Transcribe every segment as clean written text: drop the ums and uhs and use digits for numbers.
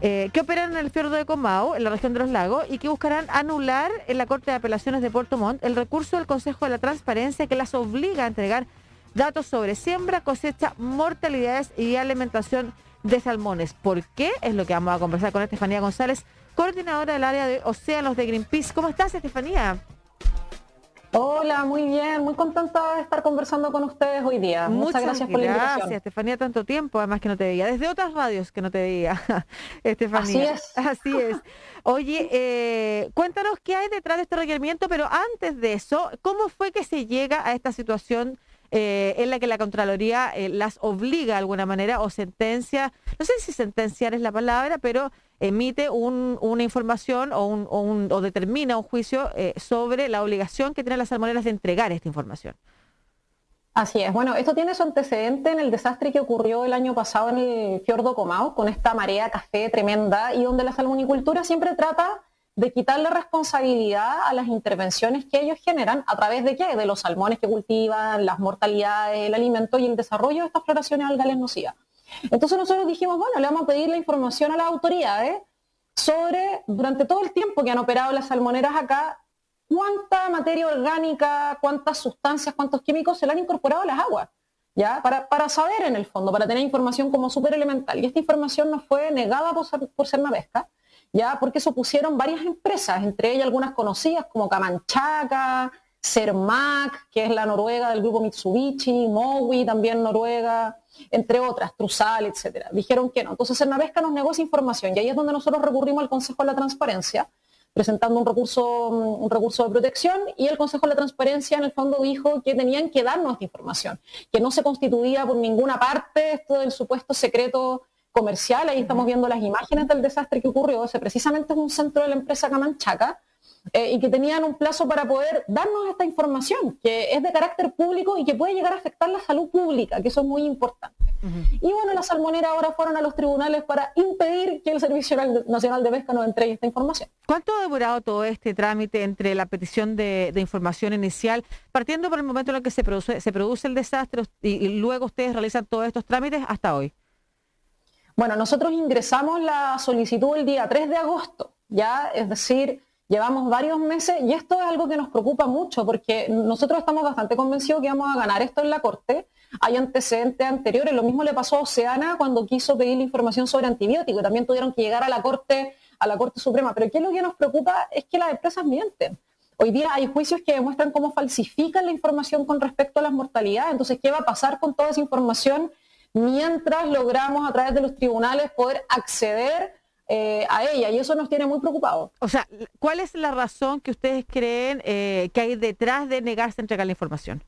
que operan en el fiordo de Comau, en la región de los lagos, y que buscarán anular en la Corte de Apelaciones de Puerto Montt el recurso del Consejo de la Transparencia que las obliga a entregar datos sobre siembra, cosecha, mortalidades y alimentación de salmones. ¿Por qué? Es lo que vamos a conversar con Estefanía González, coordinadora del área de océanos de Greenpeace. ¿Cómo estás, Estefanía? Hola, muy bien, muy contenta de estar conversando con ustedes hoy día. Muchas gracias por la invitación. Gracias, Estefanía, tanto tiempo, además que no te veía, desde otras radios que no te veía, Así Estefanía. es. Así es. Oye, cuéntanos qué hay detrás de este requerimiento, pero antes de eso, ¿cómo fue que se llega a esta situación en la que la Contraloría las obliga de alguna manera o sentencia, no sé si sentenciar es la palabra, pero emite una información o determina un juicio sobre la obligación que tienen las salmoneras de entregar esta información? Así es. Bueno, esto tiene su antecedente en el desastre que ocurrió el año pasado en el fiordo Comau, con esta marea café tremenda y donde la salmonicultura siempre trata de quitarle responsabilidad a las intervenciones que ellos generan a través de ¿qué? De los salmones que cultivan, las mortalidades, el alimento y el desarrollo de estas floraciones algales nocivas. Entonces nosotros dijimos, bueno, le vamos a pedir la información a las autoridades sobre, durante todo el tiempo que han operado las salmoneras acá, cuánta materia orgánica, cuántas sustancias, cuántos químicos se le han incorporado a las aguas, ¿ya? Para saber en el fondo, para tener información como súper elemental. Y esta información nos fue negada por Cernavesca, ¿ya? Porque se opusieron varias empresas, entre ellas algunas conocidas como Camanchaca, Cermaq, que es la noruega del grupo Mitsubishi, Mowi, también noruega, entre otras, Trusal, etcétera. Dijeron que no. Entonces Cernavesca nos negó esa información y ahí es donde nosotros recurrimos al Consejo de la Transparencia, presentando un recurso de protección, y el Consejo de la Transparencia en el fondo dijo que tenían que darnos esta información, que no se constituía por ninguna parte esto del supuesto secreto comercial. Ahí estamos viendo las imágenes del desastre que ocurrió. Ese precisamente es un centro de la empresa Camanchaca, y que tenían un plazo para poder darnos esta información, que es de carácter público y que puede llegar a afectar la salud pública, que eso es muy importante. Y bueno, las salmoneras ahora fueron a los tribunales para impedir que el Servicio Nacional de Pesca nos entregue esta información. ¿Cuánto ha demorado todo este trámite entre la petición de información inicial, partiendo por el momento en el que se produce el desastre y luego ustedes realizan todos estos trámites hasta hoy? Bueno, nosotros ingresamos la solicitud el día 3 de agosto, ¿ya? Es decir, llevamos varios meses y esto es algo que nos preocupa mucho porque nosotros estamos bastante convencidos que vamos a ganar esto en la Corte. Hay antecedentes anteriores, lo mismo le pasó a Oceana cuando quiso pedir la información sobre antibióticos y también tuvieron que llegar a la Corte Suprema. Pero ¿qué es lo que nos preocupa? Es que las empresas mienten. Hoy día hay juicios que demuestran cómo falsifican la información con respecto a las mortalidades. Entonces, ¿qué va a pasar con toda esa información mientras logramos a través de los tribunales poder acceder a ella? Y eso nos tiene muy preocupados. O sea, ¿cuál es la razón que ustedes creen que hay detrás de negarse a entregar la información?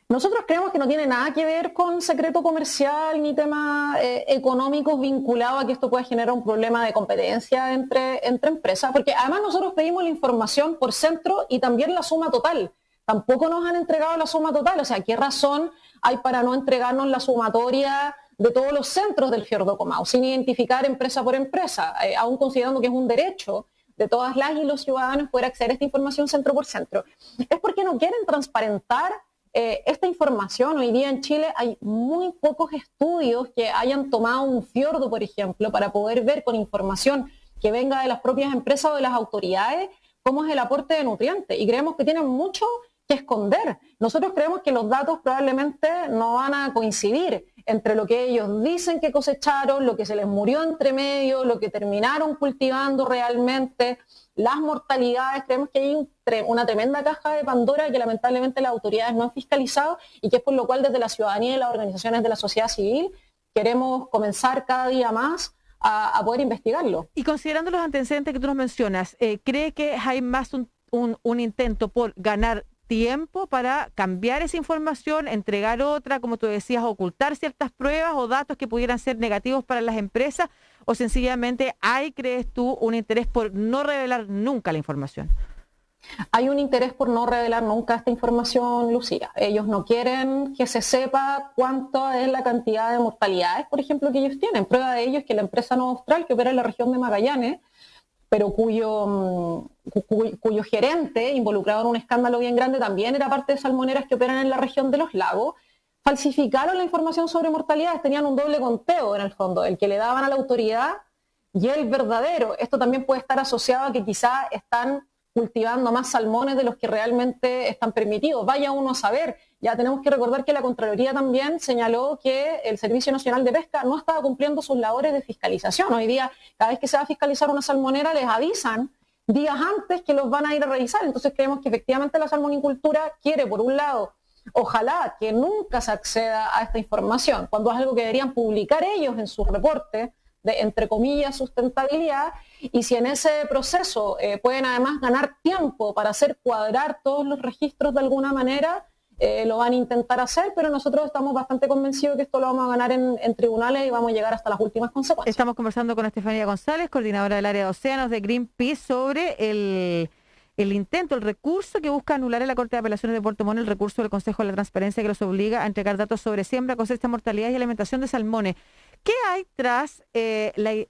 Nosotros creemos que no tiene nada que ver con secreto comercial ni temas económicos vinculados a que esto pueda generar un problema de competencia entre empresas, porque además nosotros pedimos la información por centro y también la suma total. Tampoco nos han entregado la suma total, o sea, ¿qué razón hay para no entregarnos la sumatoria de todos los centros del fiordo Comau, sin identificar empresa por empresa, aún considerando que es un derecho de todas las y los ciudadanos poder acceder a esta información centro por centro? Es porque no quieren transparentar esta información. Hoy día en Chile hay muy pocos estudios que hayan tomado un fiordo, por ejemplo, para poder ver con información que venga de las propias empresas o de las autoridades cómo es el aporte de nutrientes, y creemos que tienen mucho que esconder. Nosotros creemos que los datos probablemente no van a coincidir entre lo que ellos dicen que cosecharon, lo que se les murió entre medio, lo que terminaron cultivando realmente, las mortalidades. Creemos que hay una tremenda caja de Pandora que lamentablemente las autoridades no han fiscalizado y que es por lo cual desde la ciudadanía y las organizaciones de la sociedad civil queremos comenzar cada día más a poder investigarlo. Y considerando los antecedentes que tú nos mencionas, ¿cree que hay más un intento por ganar tiempo para cambiar esa información, entregar otra, como tú decías, ocultar ciertas pruebas o datos que pudieran ser negativos para las empresas, o sencillamente hay, crees tú, un interés por no revelar nunca la información? Hay un interés por no revelar nunca esta información, Lucía. Ellos no quieren que se sepa cuánto es la cantidad de mortalidades, por ejemplo, que ellos tienen. Prueba de ello es que la empresa Nuevo Austral, que opera en la región de Magallanes, pero cuyo gerente, involucrado en un escándalo bien grande, también era parte de salmoneras que operan en la región de los lagos, falsificaron la información sobre mortalidades, tenían un doble conteo en el fondo, el que le daban a la autoridad y el verdadero. Esto también puede estar asociado a que quizá están cultivando más salmones de los que realmente están permitidos. Vaya uno a saber. Ya tenemos que recordar que la Contraloría también señaló que el Servicio Nacional de Pesca no estaba cumpliendo sus labores de fiscalización. Hoy día, cada vez que se va a fiscalizar una salmonera, les avisan días antes que los van a ir a revisar. Entonces creemos que efectivamente la salmonicultura quiere, por un lado, ojalá que nunca se acceda a esta información, cuando es algo que deberían publicar ellos en sus reportes de, entre comillas, sustentabilidad, y si en ese proceso pueden además ganar tiempo para hacer cuadrar todos los registros de alguna manera, lo van a intentar hacer, pero nosotros estamos bastante convencidos que esto lo vamos a ganar en tribunales y vamos a llegar hasta las últimas consecuencias. Estamos conversando con Estefanía González, coordinadora del área de océanos de Greenpeace, sobre el intento, el recurso que busca anular en la Corte de Apelaciones de Puerto Montt, el recurso del Consejo de la Transparencia que los obliga a entregar datos sobre siembra, cosecha, mortalidad y alimentación de salmones. ¿Qué hay tras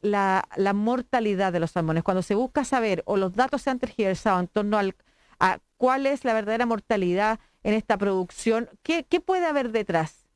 la mortalidad de los salmones? Cuando se busca saber o los datos se han tergiversado en torno a cuál es la verdadera mortalidad en esta producción, ¿qué puede haber detrás?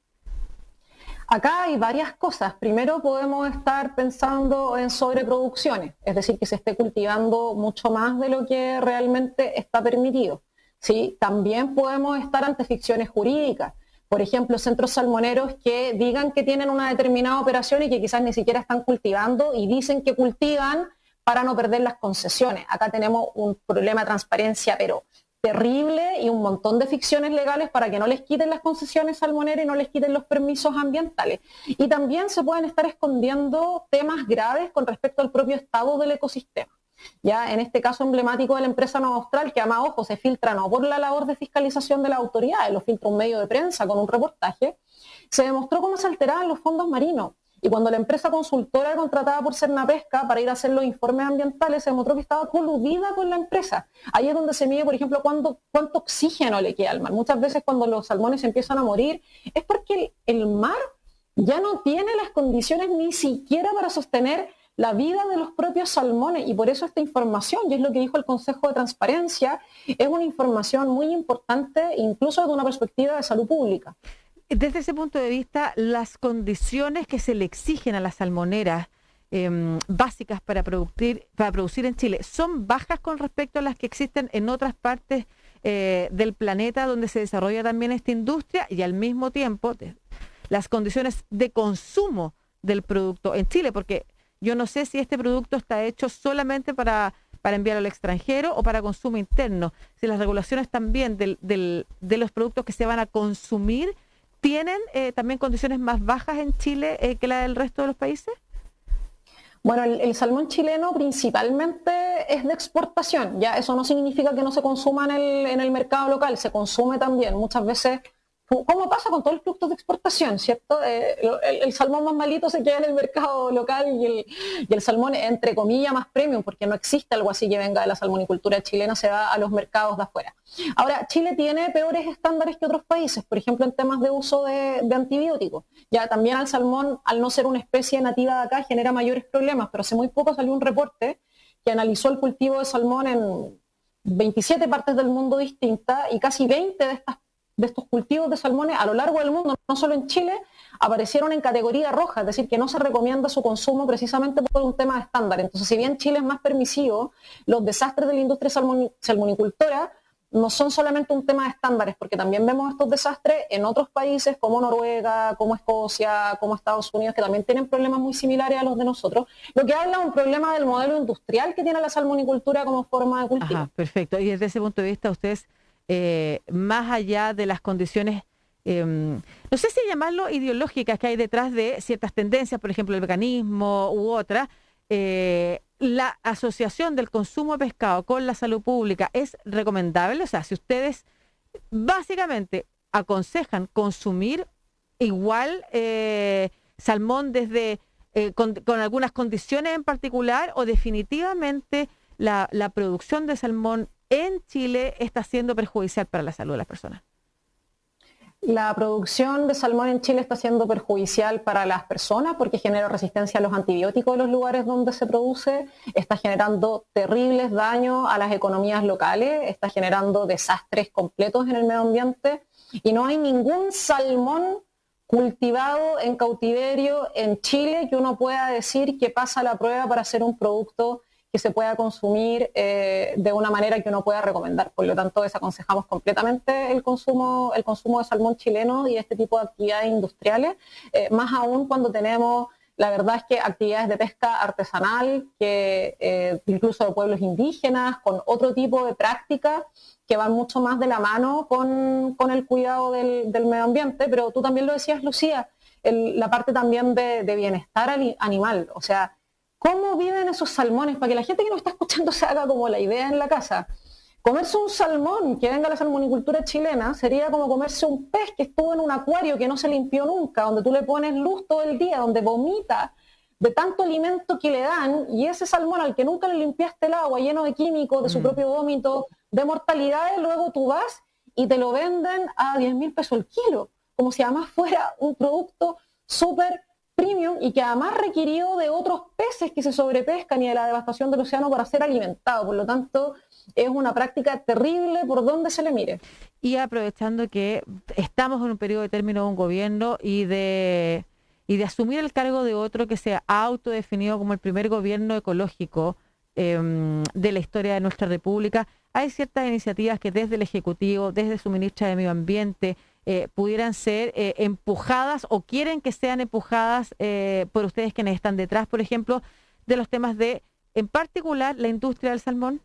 Acá hay varias cosas. Primero, podemos estar pensando en sobreproducciones, es decir, que se esté cultivando mucho más de lo que realmente está permitido. ¿Sí? También podemos estar ante ficciones jurídicas. Por ejemplo, centros salmoneros que digan que tienen una determinada operación y que quizás ni siquiera están cultivando y dicen que cultivan para no perder las concesiones. Acá tenemos un problema de transparencia, pero terrible, y un montón de ficciones legales para que no les quiten las concesiones salmoneras y no les quiten los permisos ambientales. Y también se pueden estar escondiendo temas graves con respecto al propio estado del ecosistema. Ya en este caso emblemático de la empresa Nova Austral, que además, ojo, se filtra no por la labor de fiscalización de las autoridades, lo filtra un medio de prensa con un reportaje, se demostró cómo se alteraban los fondos marinos. Y cuando la empresa consultora contratada por Cernapesca para ir a hacer los informes ambientales, se demostró que estaba coludida con la empresa. Ahí es donde se mide, por ejemplo, cuánto oxígeno le queda al mar. Muchas veces cuando los salmones empiezan a morir es porque el mar ya no tiene las condiciones ni siquiera para sostener la vida de los propios salmones, y por eso esta información, y es lo que dijo el Consejo de Transparencia, es una información muy importante, incluso desde una perspectiva de salud pública. Desde ese punto de vista, las condiciones que se le exigen a las salmoneras básicas para producir en Chile, ¿son bajas con respecto a las que existen en otras partes del planeta donde se desarrolla también esta industria? Y al mismo tiempo, las condiciones de consumo del producto en Chile, porque yo no sé si este producto está hecho solamente para enviar al extranjero o para consumo interno, si las regulaciones también de los productos que se van a consumir ¿tienen también condiciones más bajas en Chile que la del resto de los países? Bueno, el salmón chileno principalmente es de exportación. Ya eso no significa que no se consuma en el mercado local, se consume también. Muchas veces, como pasa con todos los productos de exportación, ¿cierto? El salmón más malito se queda en el mercado local y el salmón, entre comillas, más premium, porque no existe algo así que venga de la salmonicultura chilena, se va a los mercados de afuera. Ahora, Chile tiene peores estándares que otros países, por ejemplo, en temas de uso de antibióticos. Ya también al salmón, al no ser una especie nativa de acá, genera mayores problemas, pero hace muy poco salió un reporte que analizó el cultivo de salmón en 27 partes del mundo distintas, y casi 20 de estos cultivos de salmones a lo largo del mundo, no solo en Chile, aparecieron en categoría roja, es decir, que no se recomienda su consumo precisamente por un tema de estándar. Entonces, si bien Chile es más permisivo, los desastres de la industria salmonicultora no son solamente un tema de estándares, porque también vemos estos desastres en otros países como Noruega, como Escocia, como Estados Unidos, que también tienen problemas muy similares a los de nosotros, lo que habla de un problema del modelo industrial que tiene la salmonicultura como forma de cultivo. Ajá, perfecto. Y desde ese punto de vista, ustedes, más allá de las condiciones, no sé si llamarlo ideológicas que hay detrás de ciertas tendencias, por ejemplo el veganismo u otras, la asociación del consumo de pescado con la salud pública es recomendable. O sea, si ustedes básicamente aconsejan consumir igual salmón desde con algunas condiciones en particular, o definitivamente la producción de salmón en Chile está siendo perjudicial para la salud de las personas. La producción de salmón en Chile está siendo perjudicial para las personas porque genera resistencia a los antibióticos en los lugares donde se produce, está generando terribles daños a las economías locales, está generando desastres completos en el medio ambiente, y no hay ningún salmón cultivado en cautiverio en Chile que uno pueda decir que pasa la prueba para ser un producto que se pueda consumir de una manera que uno pueda recomendar. Por lo tanto, desaconsejamos completamente el consumo de salmón chileno y este tipo de actividades industriales, más aún cuando tenemos, la verdad es que actividades de pesca artesanal, que incluso de pueblos indígenas, con otro tipo de prácticas que van mucho más de la mano con el cuidado del medio ambiente, pero tú también lo decías, Lucía, la parte también de bienestar animal, o sea, ¿cómo viven esos salmones? Para que la gente que nos está escuchando se haga como la idea en la casa. Comerse un salmón que venga de la salmonicultura chilena sería como comerse un pez que estuvo en un acuario que no se limpió nunca, donde tú le pones luz todo el día, donde vomita de tanto alimento que le dan, y ese salmón al que nunca le limpiaste el agua, lleno de químicos, de su propio vómito, de mortalidades, luego tú vas y te lo venden a 10.000 pesos el kilo, como si además fuera un producto súper premium y que además requirió de otros peces que se sobrepescan y de la devastación del océano para ser alimentado. Por lo tanto, es una práctica terrible por donde se le mire. Y aprovechando que estamos en un periodo de término de un gobierno y de asumir el cargo de otro que se ha autodefinido como el primer gobierno ecológico de la historia de nuestra República, hay ciertas iniciativas que desde el Ejecutivo, desde su ministra de Medio Ambiente, pudieran ser empujadas o quieren que sean empujadas por ustedes quienes están detrás, por ejemplo, de los temas de, en particular, la industria del salmón.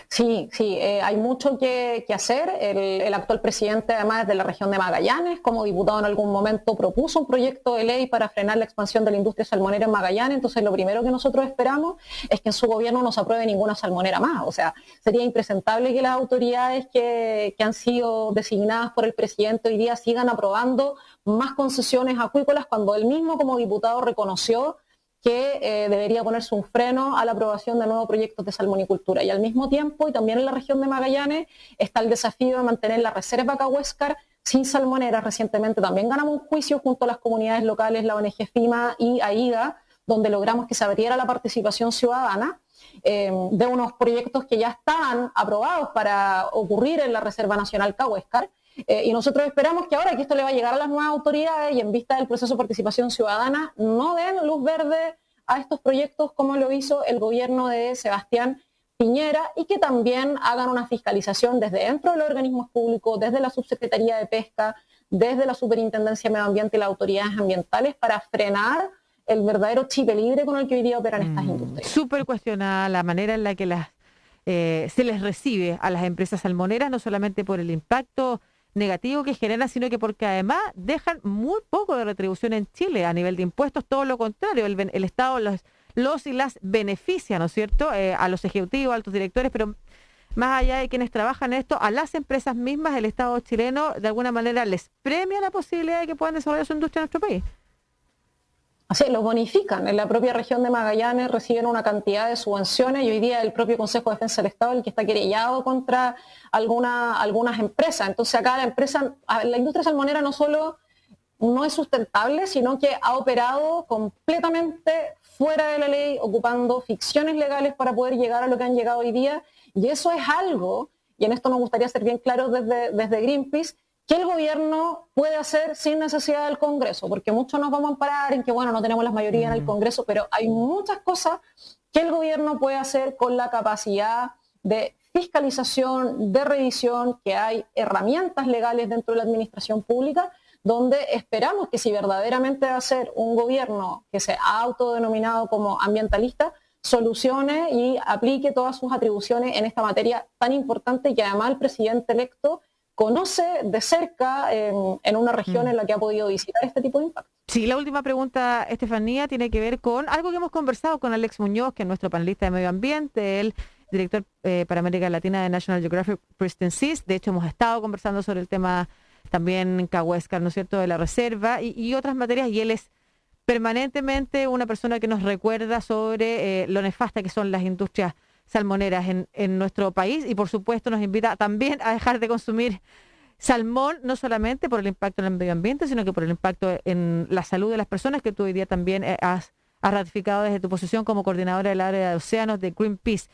Sí, hay mucho que hacer. El actual presidente, además, es de la región de Magallanes. Como diputado en algún momento propuso un proyecto de ley para frenar la expansión de la industria salmonera en Magallanes. Entonces, lo primero que nosotros esperamos es que en su gobierno no se apruebe ninguna salmonera más. O sea, sería impresentable que las autoridades que han sido designadas por el presidente hoy día sigan aprobando más concesiones acuícolas cuando él mismo como diputado reconoció que debería ponerse un freno a la aprobación de nuevos proyectos de salmonicultura. Y al mismo tiempo, y también en la región de Magallanes, está el desafío de mantener la reserva Cahuéscar sin salmoneras. Recientemente también ganamos un juicio junto a las comunidades locales, la ONG FIMA y AIDA, donde logramos que se abriera la participación ciudadana de unos proyectos que ya están aprobados para ocurrir en la Reserva Nacional Cahuéscar. Y nosotros esperamos que ahora que esto le va a llegar a las nuevas autoridades y en vista del proceso de participación ciudadana, no den luz verde a estos proyectos como lo hizo el gobierno de Sebastián Piñera, y que también hagan una fiscalización desde dentro de los organismos públicos, desde la Subsecretaría de Pesca, desde la Superintendencia de Medio Ambiente y las autoridades ambientales, para frenar el verdadero chip libre con el que hoy día operan estas industrias. Súper cuestionada la manera en la que se les recibe a las empresas salmoneras, no solamente por el impacto negativo que generan, sino que porque además dejan muy poco de retribución en Chile a nivel de impuestos, todo lo contrario, el Estado los y las beneficia, ¿no es cierto?, a los ejecutivos, a altos directores, pero más allá de quienes trabajan en esto, a las empresas mismas, el Estado chileno de alguna manera les premia la posibilidad de que puedan desarrollar su industria en nuestro país. Así, los bonifican. En la propia región de Magallanes reciben una cantidad de subvenciones y hoy día el propio Consejo de Defensa del Estado el que está querellado contra algunas empresas. Entonces acá la industria salmonera no solo no es sustentable, sino que ha operado completamente fuera de la ley, ocupando ficciones legales para poder llegar a lo que han llegado hoy día. Y eso es algo, y en esto nos gustaría ser bien claros desde Greenpeace, que el gobierno puede hacer sin necesidad del Congreso, porque muchos nos vamos a amparar en que, bueno, no tenemos las mayorías en el Congreso, pero hay muchas cosas que el gobierno puede hacer con la capacidad de fiscalización, de revisión, que hay herramientas legales dentro de la administración pública, donde esperamos que si verdaderamente va a ser un gobierno que se ha autodenominado como ambientalista, solucione y aplique todas sus atribuciones en esta materia tan importante que además el presidente electo conoce de cerca en una región en la que ha podido visitar este tipo de impacto. Sí, la última pregunta, Estefanía, tiene que ver con algo que hemos conversado con Alex Muñoz, que es nuestro panelista de medio ambiente, el director para América Latina de National Geographic Pristine Seas. De hecho, hemos estado conversando sobre el tema también Cahuéscar, ¿no es cierto?, de la reserva y otras materias, y él es permanentemente una persona que nos recuerda sobre lo nefasta que son las industrias salmoneras en nuestro país, y por supuesto nos invita también a dejar de consumir salmón, no solamente por el impacto en el medio ambiente, sino que por el impacto en la salud de las personas, que tú hoy día también has ratificado desde tu posición como coordinadora del área de océanos de Greenpeace.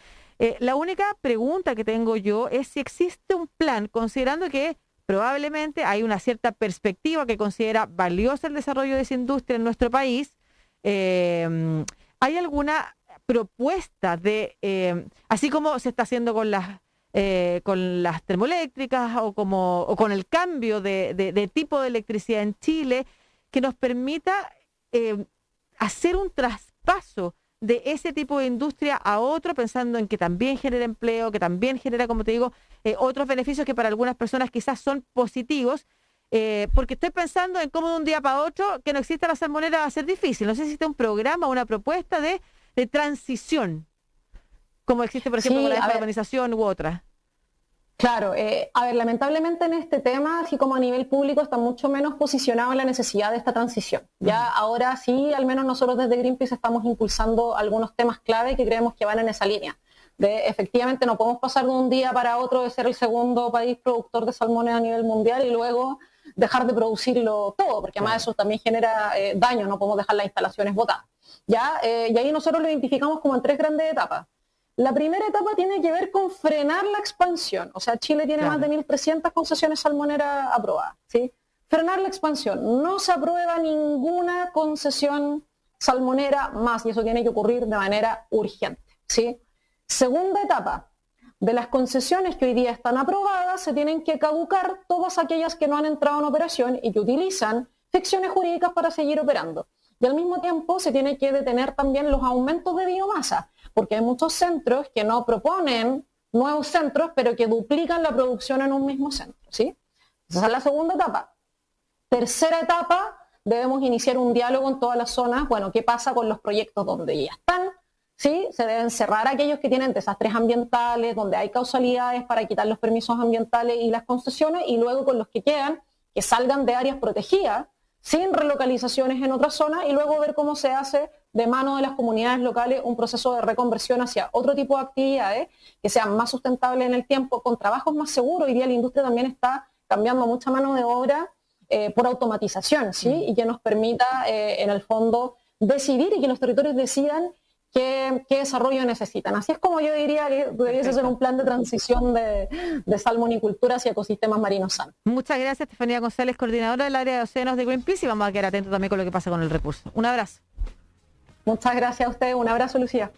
La única pregunta que tengo yo es si existe un plan, considerando que probablemente hay una cierta perspectiva que considera valioso el desarrollo de esa industria en nuestro país. ¿Hay alguna propuesta de, así como se está haciendo con las termoeléctricas o con el cambio de tipo de electricidad en Chile, que nos permita hacer un traspaso de ese tipo de industria a otro, pensando en que también genera empleo, que también genera, como te digo, otros beneficios que para algunas personas quizás son positivos? Porque estoy pensando en cómo de un día para otro que no exista la salmonera va a ser difícil. No sé si existe un programa o una propuesta de transición, como existe, por ejemplo, Sí, con la a ver, descarbonización u otra. claro, a ver, lamentablemente en este tema, así como a nivel público, está mucho menos posicionado en la necesidad de esta transición. Ya ahora sí, al menos nosotros desde Greenpeace estamos impulsando algunos temas clave que creemos que van en esa línea. Efectivamente, no podemos pasar de un día para otro de ser el segundo país productor de salmones a nivel mundial y luego dejar de producirlo todo, porque además eso también genera daño, no podemos dejar las instalaciones botadas. ¿Ya? Y ahí nosotros lo identificamos como en 3 grandes etapas. La primera etapa tiene que ver con frenar la expansión. O sea, Chile tiene más de 1.300 concesiones salmoneras aprobadas, ¿sí? Frenar la expansión. No se aprueba ninguna concesión salmonera más y eso tiene que ocurrir de manera urgente, ¿sí? Segunda etapa. De las concesiones que hoy día están aprobadas, se tienen que caducar todas aquellas que no han entrado en operación y que utilizan ficciones jurídicas para seguir operando. Y al mismo tiempo se tiene que detener también los aumentos de biomasa, porque hay muchos centros que no proponen nuevos centros, pero que duplican la producción en un mismo centro, ¿sí? Esa es la segunda etapa. Tercera etapa, debemos iniciar un diálogo en todas las zonas. Bueno, ¿qué pasa con los proyectos donde ya están? ¿Sí? Se deben cerrar aquellos que tienen desastres ambientales, donde hay causalidades para quitar los permisos ambientales y las concesiones, y luego con los que quedan, que salgan de áreas protegidas, sin relocalizaciones en otras zonas, y luego ver cómo se hace de mano de las comunidades locales un proceso de reconversión hacia otro tipo de actividades que sean más sustentables en el tiempo, con trabajos más seguros. Hoy día la industria también está cambiando mucha mano de obra por automatización, ¿sí? Y que nos permita, en el fondo, decidir y que los territorios decidan qué desarrollo necesitan. Así es como yo diría que debería ser un plan de transición de salmonicultura hacia ecosistemas marinos sanos. Muchas gracias, Estefanía González, coordinadora del área de océanos de Greenpeace, y vamos a quedar atentos también con lo que pasa con el recurso. Un abrazo. Muchas gracias a ustedes. Un abrazo, Lucía.